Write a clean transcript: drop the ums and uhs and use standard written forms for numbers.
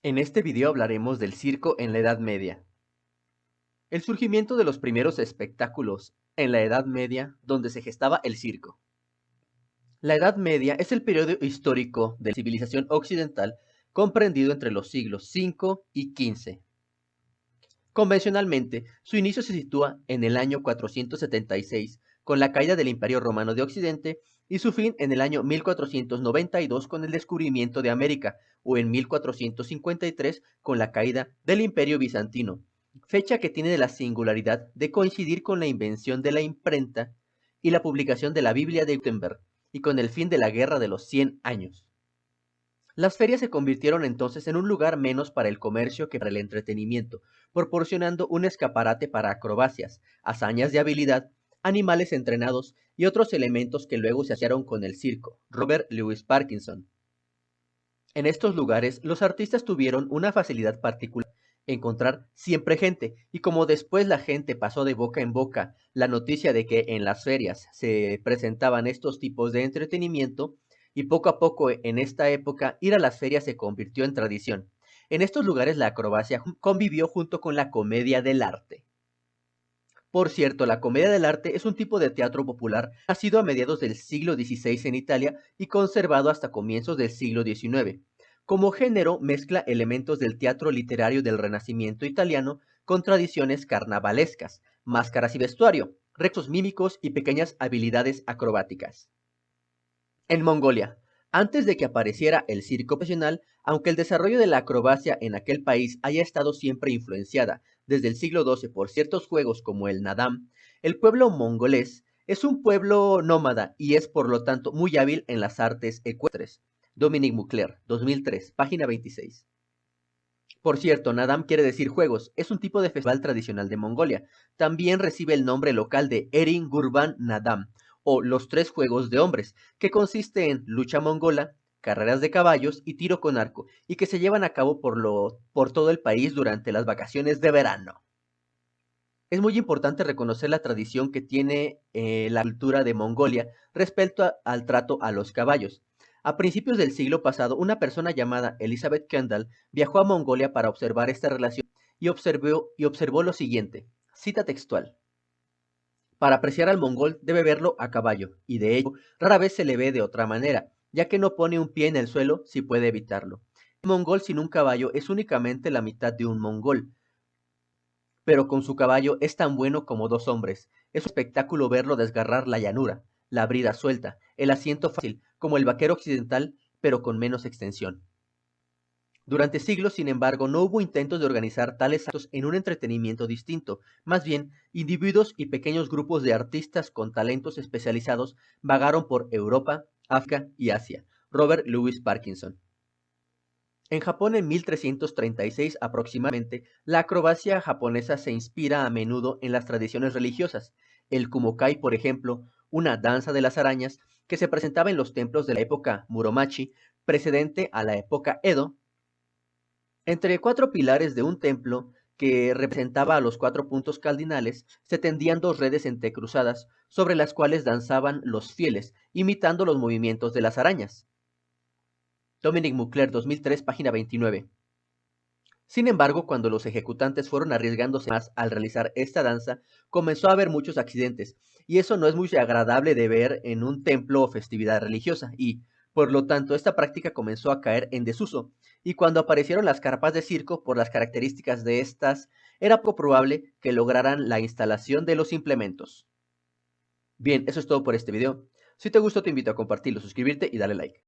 En este video hablaremos del circo en la Edad Media. El surgimiento de los primeros espectáculos en la Edad Media, donde se gestaba el circo. La Edad Media es el periodo histórico de la civilización occidental comprendido entre los siglos V y XV. Convencionalmente, su inicio se sitúa en el año 476, con la caída del Imperio Romano de Occidente, y su fin en el año 1492 con el descubrimiento de América, o en 1453 con la caída del Imperio Bizantino, fecha que tiene la singularidad de coincidir con la invención de la imprenta y la publicación de la Biblia de Gutenberg, y con el fin de la Guerra de los 100 años. Las ferias se convirtieron entonces en un lugar menos para el comercio que para el entretenimiento, proporcionando un escaparate para acrobacias, hazañas de habilidad, animales entrenados y otros elementos que luego se asociaron con el circo. Robert Louis Parkinson. En estos lugares, los artistas tuvieron una facilidad particular: encontrar siempre gente, y como después la gente pasó de boca en boca la noticia de que en las ferias se presentaban estos tipos de entretenimiento, y poco a poco en esta época ir a las ferias se convirtió en tradición. En estos lugares la acrobacia convivió junto con la comedia del arte. Por cierto, la comedia del arte es un tipo de teatro popular nacido a mediados del siglo XVI en Italia y conservado hasta comienzos del siglo XIX. Como género, mezcla elementos del teatro literario del Renacimiento italiano con tradiciones carnavalescas, máscaras y vestuario, recursos mímicos y pequeñas habilidades acrobáticas. En Mongolia, antes de que apareciera el circo profesional, aunque el desarrollo de la acrobacia en aquel país haya estado siempre influenciada desde el siglo XII por ciertos juegos como el nadam, el pueblo mongolés es un pueblo nómada y es por lo tanto muy hábil en las artes ecuestres. Dominic Mukler, 2003, página 26. Por cierto, nadam quiere decir juegos, es un tipo de festival tradicional de Mongolia. También recibe el nombre local de Erin Gurban Nadam, o los tres juegos de hombres, que consiste en lucha mongola, carreras de caballos y tiro con arco, y que se llevan a cabo por todo el país durante las vacaciones de verano. Es muy importante reconocer la tradición que tiene la cultura de Mongolia respecto al trato a los caballos. A principios del siglo pasado, una persona llamada Elizabeth Kendall viajó a Mongolia para observar esta relación y observó lo siguiente, cita textual: para apreciar al mongol debe verlo a caballo, y de hecho rara vez se le ve de otra manera, ya que no pone un pie en el suelo si puede evitarlo. El mongol sin un caballo es únicamente la mitad de un mongol, pero con su caballo es tan bueno como dos hombres. Es un espectáculo verlo desgarrar la llanura, la brida suelta, el asiento fácil, como el vaquero occidental, pero con menos extensión. Durante siglos, sin embargo, no hubo intentos de organizar tales actos en un entretenimiento distinto. Más bien, individuos y pequeños grupos de artistas con talentos especializados vagaron por Europa, África y Asia. Robert Louis Parkinson. En Japón, en 1336 aproximadamente, la acrobacia japonesa se inspira a menudo en las tradiciones religiosas. El kumokai, por ejemplo, una danza de las arañas que se presentaba en los templos de la época Muromachi, precedente a la época Edo, entre cuatro pilares de un templo que representaba a los cuatro puntos cardinales, se tendían dos redes entrecruzadas sobre las cuales danzaban los fieles, imitando los movimientos de las arañas. Dominic Mukler, 2003, página 29. Sin embargo, cuando los ejecutantes fueron arriesgándose más al realizar esta danza, comenzó a haber muchos accidentes, y eso no es muy agradable de ver en un templo o festividad religiosa, y, por lo tanto, esta práctica comenzó a caer en desuso, y cuando aparecieron las carpas de circo, por las características de estas, era poco probable que lograran la instalación de los implementos. Bien, eso es todo por este video. Si te gustó, te invito a compartirlo, suscribirte y darle like.